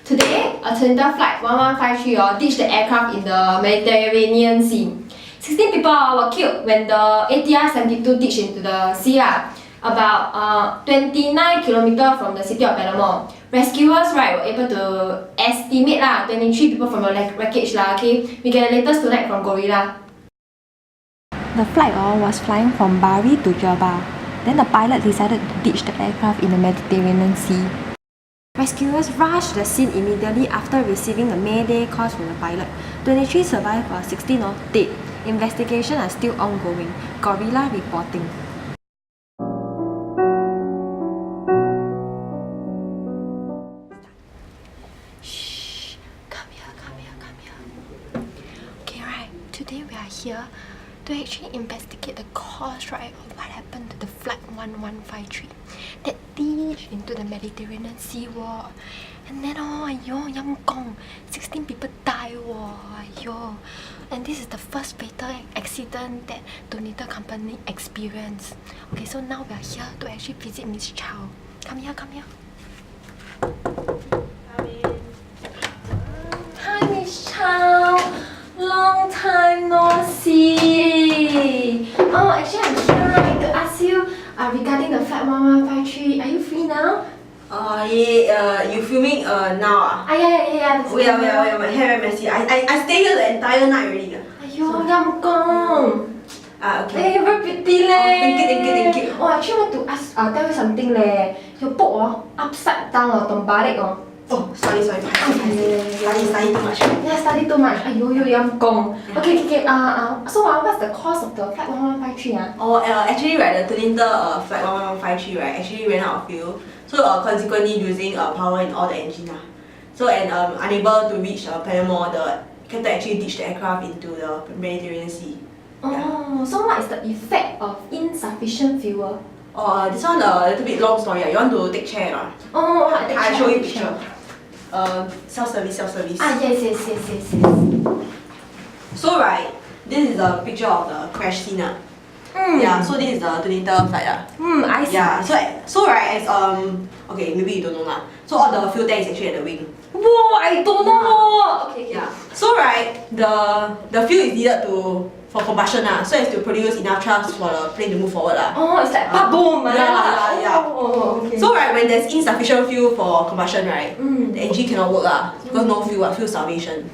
Today, a Toyota Flight 1153 ditched the aircraft in the Mediterranean Sea. 16 people were killed when the ATR-72 ditched into the sea, about 29 kilometers from the city of Panama. Rescuers were able to estimate 23 people from the wreckage. Okay? We get the latest tonight from Gorilla. The flight was flying from Bari to Java. Then the pilot decided to ditch the aircraft in the Mediterranean Sea. Rescuers rushed the scene immediately after receiving the mayday calls from the pilot. 23 survived while 16 are dead. Investigations are still ongoing. Gorilla reporting. Shh, come here. Okay, right, today we are here to actually investigate the cause, right, of what happened to the flight 1153 that ditched into the Mediterranean Sea war. And then, ayyo, yamkong, 16 people died, ayyo. And this is the first fatal accident that donator company experienced. Okay, so now we are here to actually visit Miss Chow. Come here. Come in. Hi, Miss Chow. Long time no see. Oh, actually, I'm here right to ask you regarding the flight 1153. Are you free now? Yeah, you filming now? Yeah. Wait, my hair very messy. I stay here the entire night already. Ayyo, yamkong. Okay. Hey, very pretty leh. Thank you. Oh, actually, want to ask, tell you something leh. Your book upside down terbalik Oh, sorry. Study too much. Yeah, study too much. Ayyo, yamkong. Okay. So what's the cost of the flight 1153 Actually, right, the Toyota flight 1153 right actually ran out of fuel. So consequently losing power in all the engine So unable to reach Panama, the captain actually ditched the aircraft into the Mediterranean Sea. Oh, so what is the effect of insufficient fuel? This one a little bit long story. You want to take chair or not? Oh, I show you picture. Self-service. Yes. So right, this is a picture of the crash scene. Yeah, so this is the Toyota flight. I see. Yeah, so right, as okay, maybe you don't know lah. So all the fuel tank is actually at the wing. Whoa, I don't know. Okay. Yeah. So right, the fuel is needed for combustion so as to produce enough thrust for the plane to move forward Oh, it's like boom. Yeah. Oh, okay. So right, when there's insufficient fuel for combustion, right, the engine cannot work because no fuel, fuel starvation.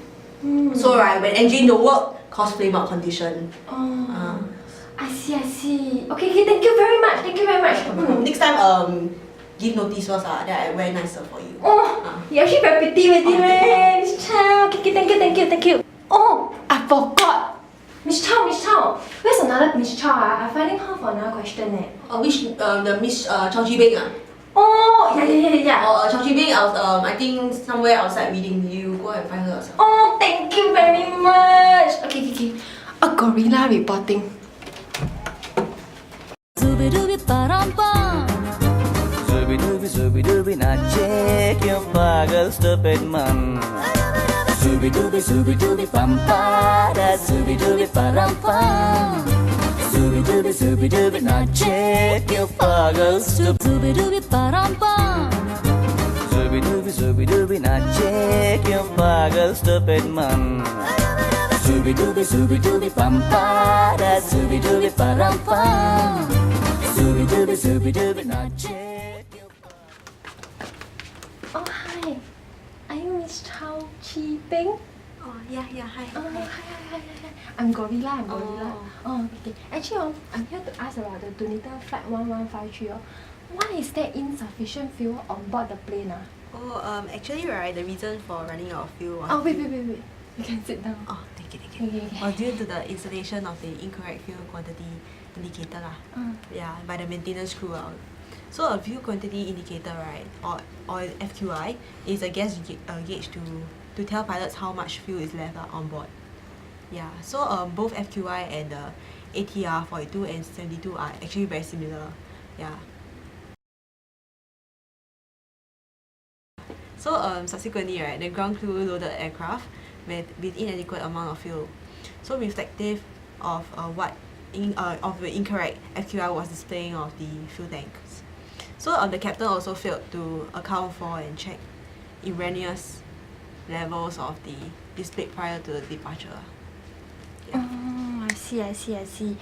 So right, when engine don't work, cause flame out condition. I see. Okay, thank you very much. Next time, give notice first then I wear nicer for you. Oh, you're actually very pretty already, man. Miss Chow. Okay, thank you. Oh, I forgot. Miss Chow. Where's another Miss Chow? I'm finding her for another question Which the Miss Chow Chi Beng Oh, yeah. Chow Chi Beng, I think somewhere outside reading. You go and find her yourself. Oh, thank you very much. Okay. A gorilla reporting. Zooby-dooby nache kyo pagal stupid man. Zooby-dooby pampada, zooby-dooby param-pam. Zooby-dooby nache kyo pagal stupid. Zooby-dooby param-pam. Zooby-dooby nache kyo pagal stupid man. Zooby-dooby pampada, zooby-dooby param-pam. Zooby-dooby nache. Oh, hi. Are you Miss Chow Chi Beng? Oh, yeah, hi. Hi. I'm Gorilla. Okay. Actually, I'm here to ask about the Toyota Flight 1153. Why is there insufficient fuel on board the plane? Actually, right, the reason for running out of fuel was... Oh, wait. You can sit down. Oh, thank you. Okay. Was due to the installation of the incorrect fuel quantity indicator Yeah, by the maintenance crew So a fuel quantity indicator, right, or FQI, is a gas gauge to tell pilots how much fuel is left on board. Yeah, so both FQI and the ATR 42 and 72 are actually very similar. Yeah. So subsequently, right, the ground crew loaded the aircraft with inadequate amount of fuel. So reflective of of the incorrect FQI was displaying of the fuel tanks. So the captain also failed to account for and check erroneous levels of the displayed prior to the departure. Oh, I see.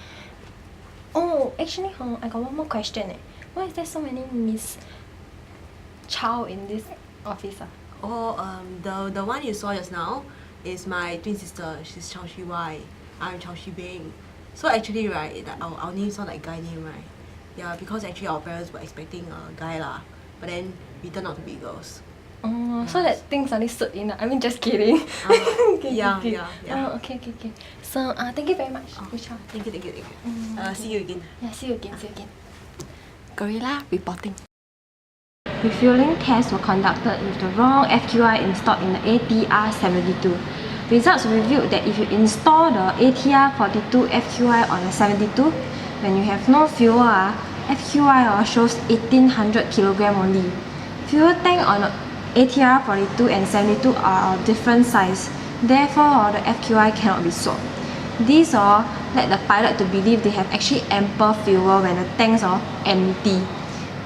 Oh, actually, I got one more question. Why is there so many Miss Chow in this office? The one you saw just now is my twin sister. She's Chao Shi Wai. I'm Chao Shi Bing. So actually, right, our names sound like guy name, right? Yeah, because actually our parents were expecting a guy lah, but then we turned out to be girls. Oh, so that thing suddenly stood in. I mean, just kidding. Yeah. Oh, okay. So, thank you very much, Miss Chow. Thank you. See you again. Yeah, see you again. Gorilla reporting. Refueling tests were conducted with the wrong FQI installed in the ATR-72. Results revealed that if you install the ATR-42 FQI on a 72, when you have no fuel, FQI shows 1800 kg only. Fuel tank on the ATR-42 and 72 are of different size, therefore the FQI cannot be swapped. These led the pilot to believe they have actually ample fuel when the tanks are empty.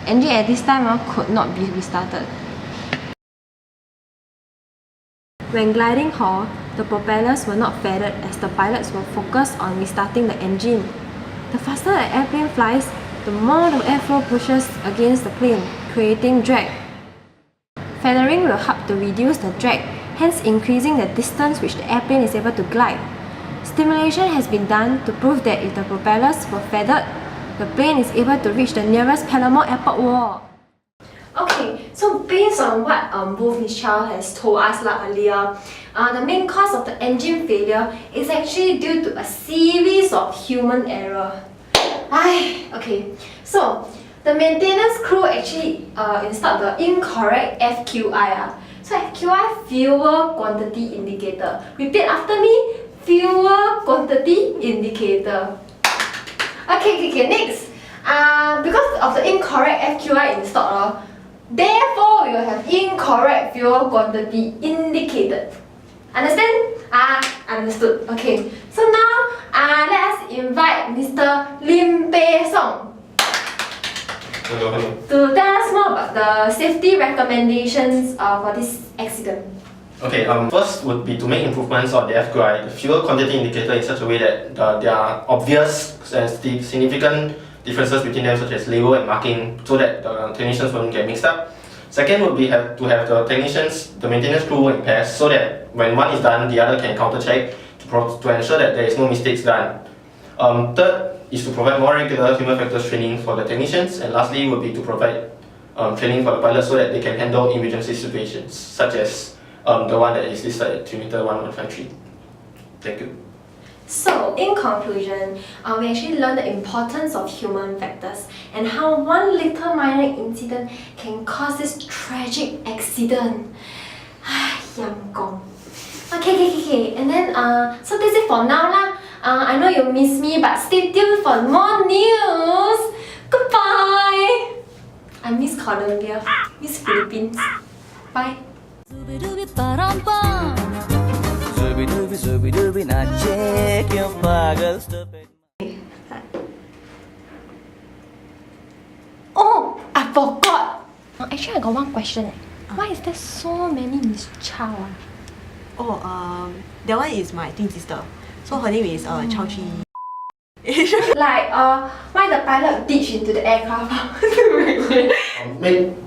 Engine at this time could not be restarted. When gliding the propellers were not feathered as the pilots were focused on restarting the engine. The faster the airplane flies, the more the airflow pushes against the plane, creating drag. Feathering will help to reduce the drag, hence increasing the distance which the airplane is able to glide. Stimulation has been done to prove that if the propellers were feathered, the plane is able to reach the nearest Palermo airport wall. Okay, so based on what both Ms. Chow has told us earlier, the main cause of the engine failure is actually due to a series of human error. Okay, so the maintenance crew actually installed the incorrect FQI. So FQI, fuel quantity indicator. Repeat after me, fuel quantity indicator. Okay, next. Because of the incorrect FQI installed, therefore we will have incorrect fuel quantity indicated. Understand? Understood. Okay. So now, let us invite Mr. Lim Pei Song to tell us more about the safety recommendations for this accident. Okay, first would be to make improvements on the FQI, the fuel quantity indicator, in such a way that there are obvious and significant differences between them, such as label and marking, so that the technicians won't get mixed up. Second would be to have the maintenance crew in pairs, so that when one is done, the other can counter check to ensure that there is no mistakes done. Third is to provide more regular human factors training for the technicians, and lastly would be to provide training for the pilots so that they can handle emergency situations, such as the one that is listed at Trimiter 1153. Thank you. So, in conclusion, we actually learned the importance of human factors and how one little minor incident can cause this tragic accident. Yam gong. Okay. And then, so that's it for now lah. I know you miss me, but stay tuned for more news. Goodbye. I miss Colombia, miss Philippines. Bye. Zubi-dubi, nak cek yang pagal stupid. Oh, I forgot. Actually, I got one question. Why is there so many Miss Chow? That one is my twin sister. So her name is Chao Chi. Like, why the pilot ditched into the aircraft? Thank you.